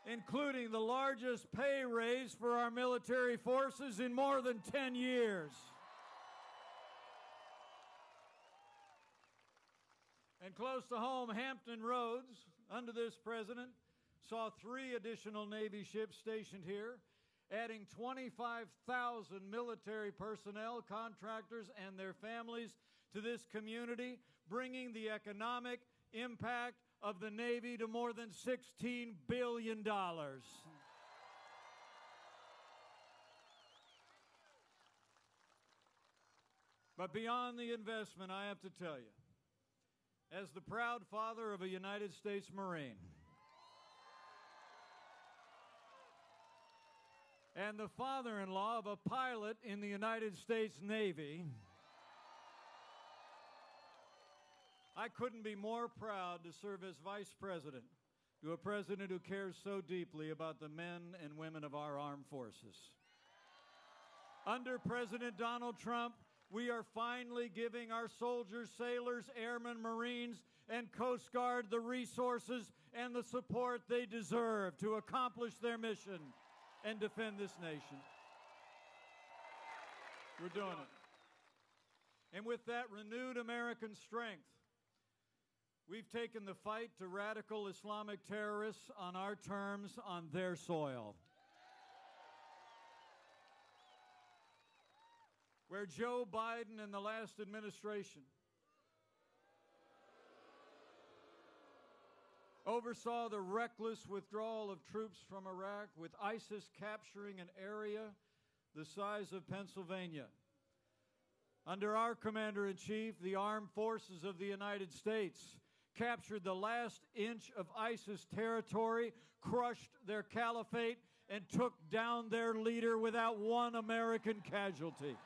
including the largest pay raise for our military forces in more than 10 years. And close to home, Hampton Roads, under this president, saw 3 additional Navy ships stationed here, adding 25,000 military personnel, contractors, and their families to this community, bringing the economic impact of the Navy to more than $16 billion. But beyond the investment, I have to tell you, as the proud father of a United States Marine and the father-in-law of a pilot in the United States Navy, I couldn't be more proud to serve as vice president to a president who cares so deeply about the men and women of our armed forces. Under President Donald Trump, we are finally giving our soldiers, sailors, airmen, Marines, and Coast Guard the resources and the support they deserve to accomplish their mission and defend this nation. We're doing it. And with that renewed American strength, we've taken the fight to radical Islamic terrorists on our terms, on their soil. Where Joe Biden and the last administration oversaw the reckless withdrawal of troops from Iraq, with ISIS capturing an area the size of Pennsylvania. Under our commander-in-chief, the armed forces of the United States captured the last inch of ISIS territory, crushed their caliphate, and took down their leader without one American casualty.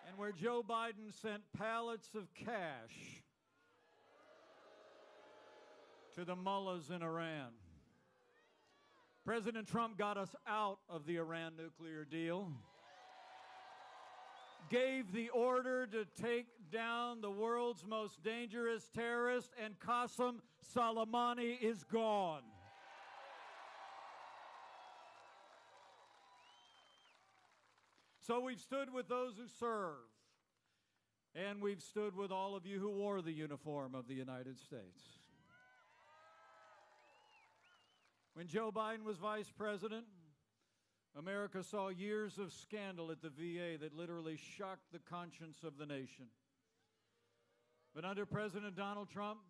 And where Joe Biden sent pallets of cash to the mullahs in Iran, President Trump got us out of the Iran nuclear deal, gave the order to take down the world's most dangerous terrorist, and Qasem Soleimani is gone. So we've stood with those who serve, and we've stood with all of you who wore the uniform of the United States. When Joe Biden was vice president, America saw years of scandal at the VA that literally shocked the conscience of the nation. But under President Donald Trump,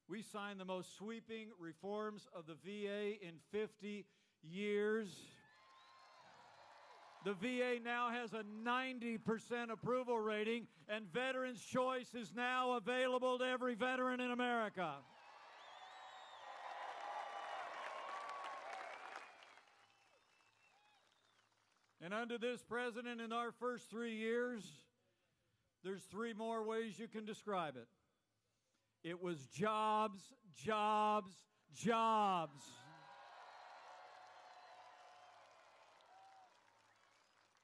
we signed the most sweeping reforms of the VA in 50 years. The VA now has a 90% approval rating, and Veterans Choice is now available to every veteran in America. And under this president, in our first 3 years, there's 3 more ways you can describe it. It was jobs, jobs, jobs.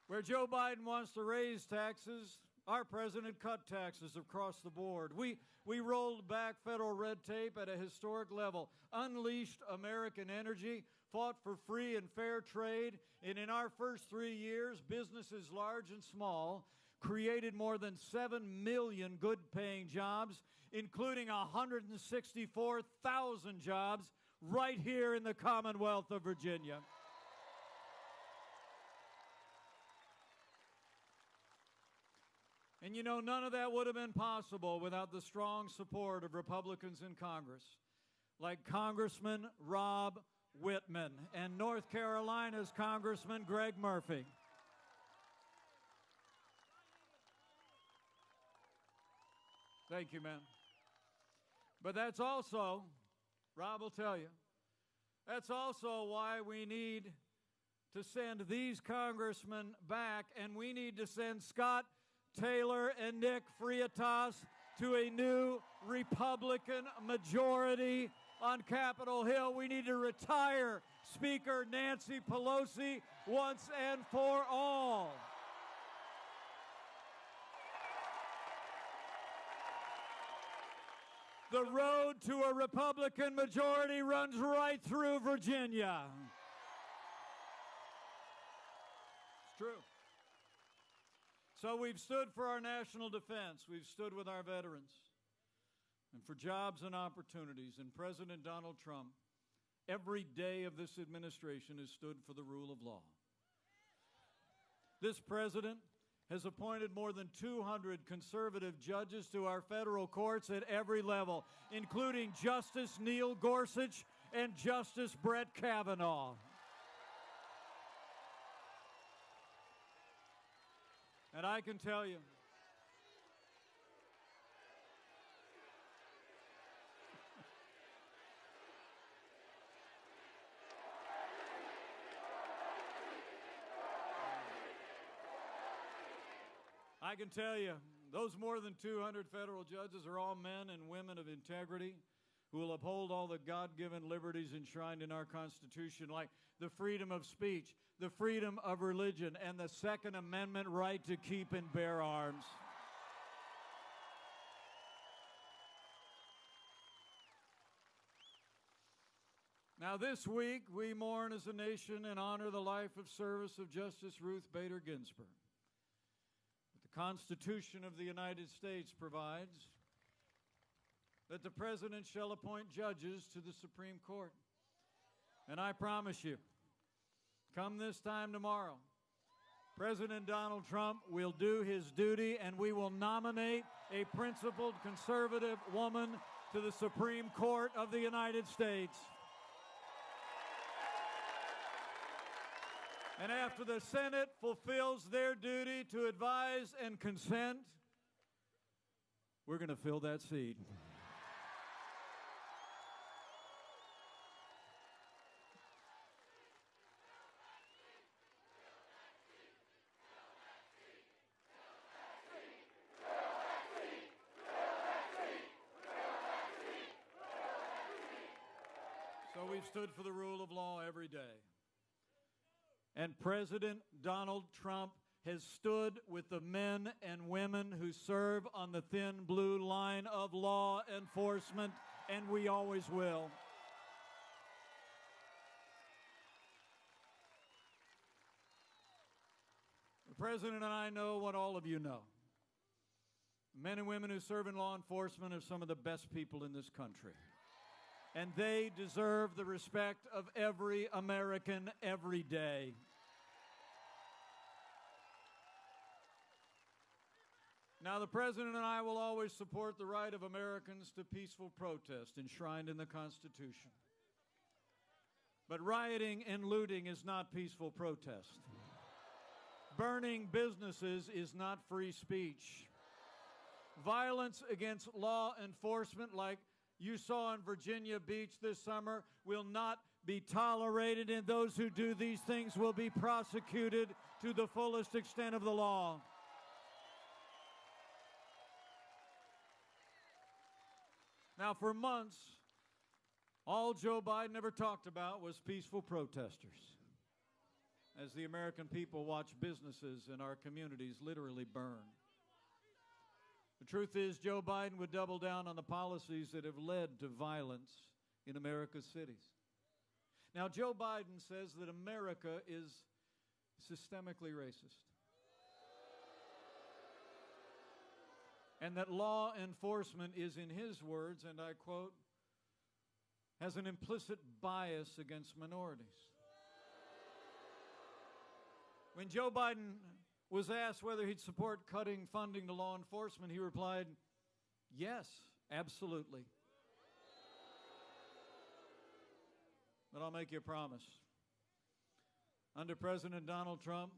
Where Joe Biden wants to raise taxes, our president cut taxes across the board. We rolled back federal red tape at a historic level, unleashed American energy, fought for free and fair trade, and in our first 3 years, businesses large and small created more than 7 million good-paying jobs, including 164,000 jobs right here in the Commonwealth of Virginia. And you know, none of that would have been possible without the strong support of Republicans in Congress, like Congressman Rob Wittman and North Carolina's Congressman Greg Murphy. Thank you, man. But that's also, Rob will tell you, that's also why we need to send these congressmen back, and we need to send Scott Taylor and Nick Friatas to a new Republican majority on Capitol Hill. We need to retire Speaker Nancy Pelosi once and for all. The road to a Republican majority runs right through Virginia. It's true. So we've stood for our national defense. We've stood with our veterans and for jobs and opportunities. And President Donald Trump, every day of this administration, has stood for the rule of law. This president has appointed more than 200 conservative judges to our federal courts at every level, including Justice Neil Gorsuch and Justice Brett Kavanaugh. And I can tell you, those more than 200 federal judges are all men and women of integrity who will uphold all the God-given liberties enshrined in our Constitution, like the freedom of speech, the freedom of religion, and the Second Amendment right to keep and bear arms. Now, this week, we mourn as a nation and honor the life of service of Justice Ruth Bader Ginsburg. The Constitution of the United States provides that the President shall appoint judges to the Supreme Court. And I promise you, come this time tomorrow, President Donald Trump will do his duty, and we will nominate a principled conservative woman to the Supreme Court of the United States. And after the Senate fulfills their duty to advise and consent, we're going to fill that seat. So we've stood for the rule of law every day. And President Donald Trump has stood with the men and women who serve on the thin blue line of law enforcement, and we always will. The President and I know what all of you know. Men and women who serve in law enforcement are some of the best people in this country. And they deserve the respect of every American every day. Now, the President and I will always support the right of Americans to peaceful protest enshrined in the Constitution. But rioting and looting is not peaceful protest. Burning businesses is not free speech. Violence against law enforcement, like you saw in Virginia Beach this summer, will not be tolerated, and those who do these things will be prosecuted to the fullest extent of the law. Now, for months, all Joe Biden ever talked about was peaceful protesters, as the American people watch businesses in our communities literally burn. The truth is, Joe Biden would double down on the policies that have led to violence in America's cities. Now, Joe Biden says that America is systemically racist, and that law enforcement is, in his words, and I quote, has an implicit bias against minorities. When Joe Biden was asked whether he'd support cutting funding to law enforcement, he replied, yes, absolutely. But I'll make you a promise. Under President Donald Trump,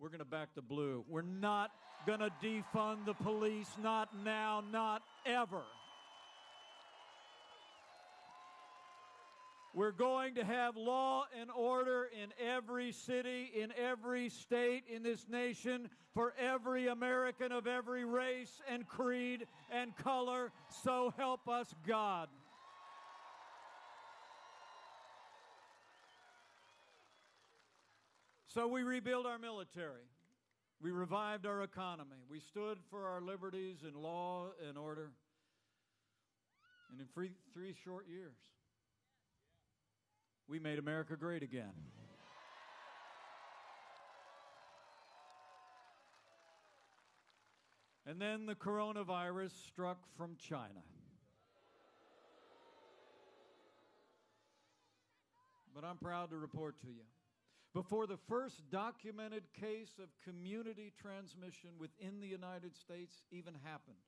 we're going to back the blue. We're not going to defund the police, not now, not ever. We're going to have law and order in every city, in every state in this nation, for every American of every race and creed and color, so help us God. So we rebuilt our military. We revived our economy. We stood for our liberties in law and order. And in 3 short years, we made America great again. And then the coronavirus struck from China. But I'm proud to report to you, before the first documented case of community transmission within the United States even happened,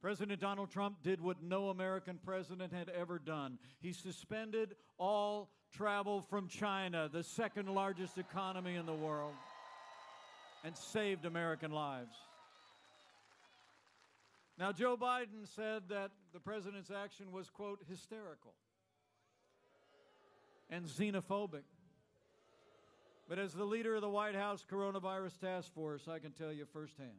President Donald Trump did what no American president had ever done. He suspended all travel from China, the second largest economy in the world, and saved American lives. Now, Joe Biden said that the president's action was, quote, hysterical and xenophobic. But as the leader of the White House Coronavirus Task Force, I can tell you firsthand,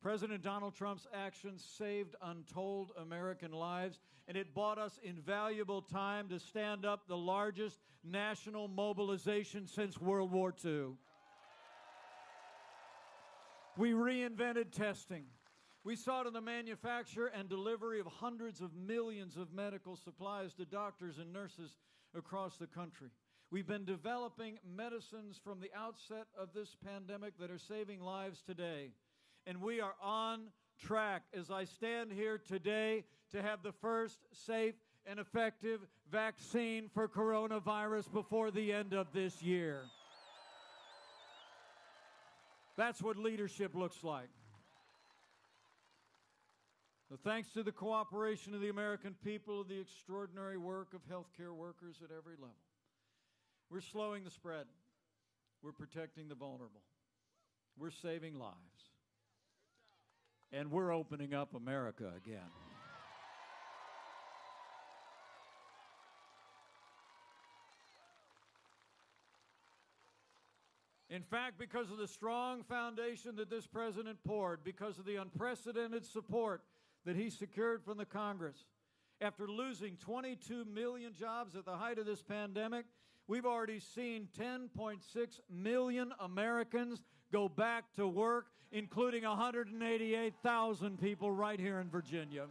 President Donald Trump's actions saved untold American lives, and it bought us invaluable time to stand up the largest national mobilization since World War II. We reinvented testing. We saw to the manufacture and delivery of hundreds of millions of medical supplies to doctors and nurses across the country. We've been developing medicines from the outset of this pandemic that are saving lives today. And we are on track, as I stand here today, to have the first safe and effective vaccine for coronavirus before the end of this year. That's what leadership looks like. So thanks to the cooperation of the American people, the extraordinary work of healthcare workers at every level, we're slowing the spread. We're protecting the vulnerable. We're saving lives. And we're opening up America again. In fact, because of the strong foundation that this president poured, because of the unprecedented support that he secured from the Congress, after losing 22 million jobs at the height of this pandemic, we've already seen 10.6 million Americans go back to work, including 188,000 people right here in Virginia.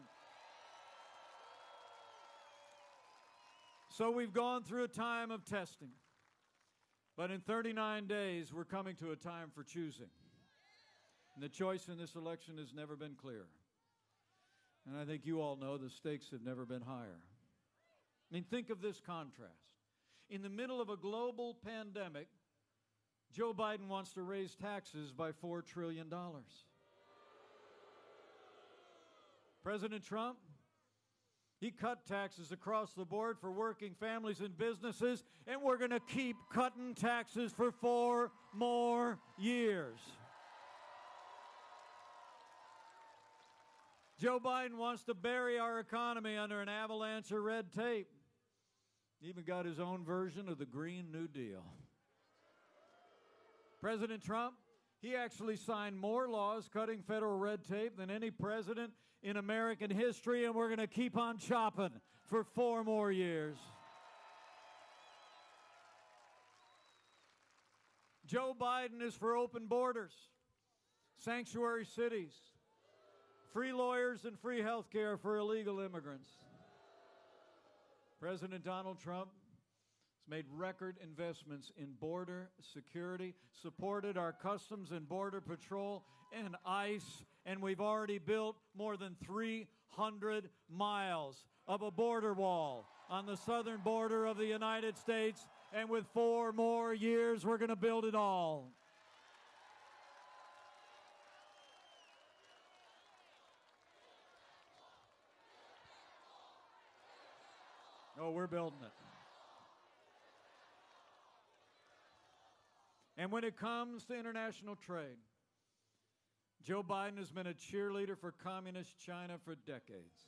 So we've gone through a time of testing. But in 39 days, we're coming to a time for choosing. And the choice in this election has never been clearer. And I think you all know the stakes have never been higher. I mean, think of this contrast. In the middle of a global pandemic, Joe Biden wants to raise taxes by $4 trillion. President Trump, he cut taxes across the board for working families and businesses, and we're going to keep cutting taxes for 4 more years. Joe Biden wants to bury our economy under an avalanche of red tape. He even got his own version of the Green New Deal. President Trump, he actually signed more laws cutting federal red tape than any president in American history, and we're going to keep on chopping for 4 more years. Joe Biden is for open borders, sanctuary cities, free lawyers and free health care for illegal immigrants. President Donald Trump has made record investments in border security, supported our Customs and Border Patrol and ICE, and we've already built more than 300 miles of a border wall on the southern border of the United States, and with 4 more years, we're going to build it all. Oh, we're building it. And when it comes to international trade, Joe Biden has been a cheerleader for communist China for decades.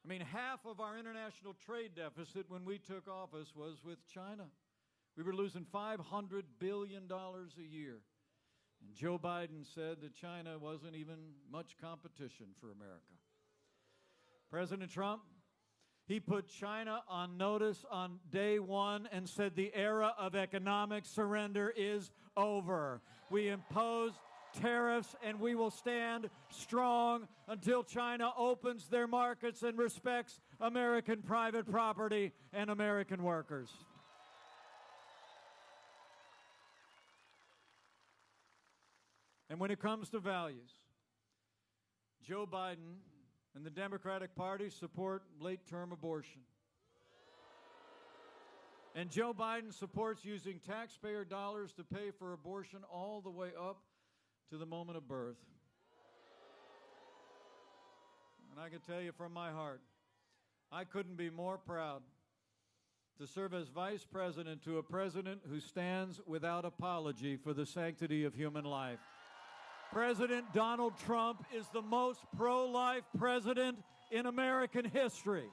I mean, half of our international trade deficit when we took office was with China. We were losing $500 billion a year. And Joe Biden said that China wasn't even much competition for America. President Trump, He put China on notice on day one and said the era of economic surrender is over. We imposed tariffs, and we will stand strong until China opens their markets and respects American private property and American workers. And when it comes to values, Joe Biden and the Democratic Party support late-term abortion. And Joe Biden supports using taxpayer dollars to pay for abortion all the way up to the moment of birth. And I can tell you from my heart, I couldn't be more proud to serve as vice president to a president who stands without apology for the sanctity of human life. President Donald Trump is the most pro-life president in American history.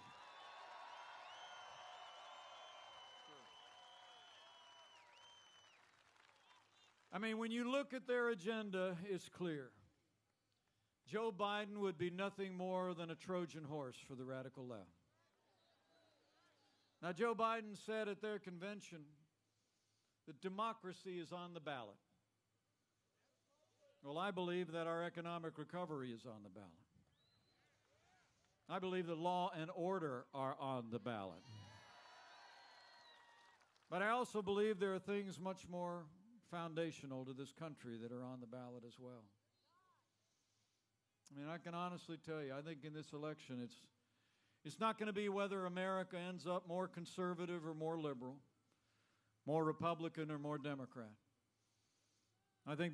I mean, when you look at their agenda, it's clear. Joe Biden would be nothing more than a Trojan horse for the radical left. Now, Joe Biden said at their convention that democracy is on the ballot. Well, I believe that our economic recovery is on the ballot. I believe that law and order are on the ballot. But I also believe there are things much more foundational to this country that are on the ballot as well. I mean, I can honestly tell you, I think in this election, it's not going to be whether America ends up more conservative or more liberal, more Republican or more Democrat. I think